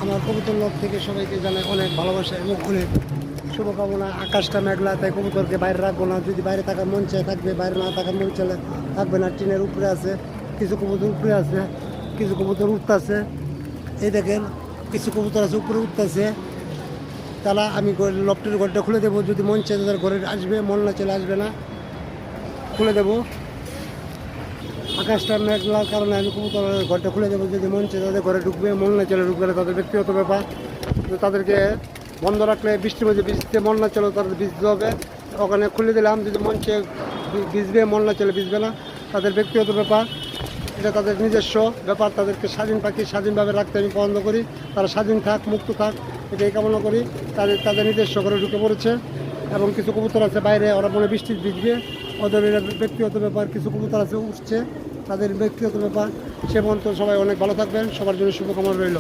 আমার কবুতর লব থেকে সবাইকে জানাই অনেক ভালোবাসা এবং অনেক শুভকামনা। আকাশটা মেঘলা, তাই কবুতরকে বাইরে রাখবো না। যদি বাইরে থাকার মন চায় থাকবে, বাইরে না থাকার মন চাইলে থাকবে না। টিনের উপরে আছে, কিছু কবুতর উপরে আছে, কিছু কবুতর উঠতেছে। এই দেখেন কিছু কবুতর আছে উপরে উঠতেছে। তারা আমি লফটের ঘরটা খুলে দেবো, যদি মন চায় তাদের ঘরে আসবে, মন না চলে আসবে না, খুলে দেবো। আকাশটা মেঘলার কারণে আমি কবুতরের ঘরটা খুলে দেবো, যদি মন চায় তাদের ঘরে ঢুকবে, মন না চলে ঢুকবে না, তাদের ব্যক্তিগত ব্যাপার। তো তাদেরকে বন্ধ রাখলে বৃষ্টির মধ্যে ভিজতে মন না চলে তাদের ভিজতে হবে। ওখানে খুলে দিলাম, যদি মন চেয়ে ভিজবে, মন না চলে ভিজবে না, তাদের ব্যক্তিগত ব্যাপার। এটা তাদের নিজস্ব ব্যাপার। তাদেরকে স্বাধীন পাখি স্বাধীনভাবে রাখতে আমি পছন্দ করি। তারা স্বাধীন থাক, মুক্ত থাক, এটাই কামনা করি। তাদের নিজস্ব করে ঢুকে পড়েছে। এবং কিছু কবুতর আছে বাইরে, ওরা মনে বৃষ্টি ভিজবে, ওদের ব্যক্তিগত ব্যাপার। কিছু কবুতর আছে উঠছে, তাদের ব্যক্তিগত ব্যাপার। সে পর্যন্ত সবাই অনেক ভালো থাকবেন, সবার জন্য শুভকামনা রইল।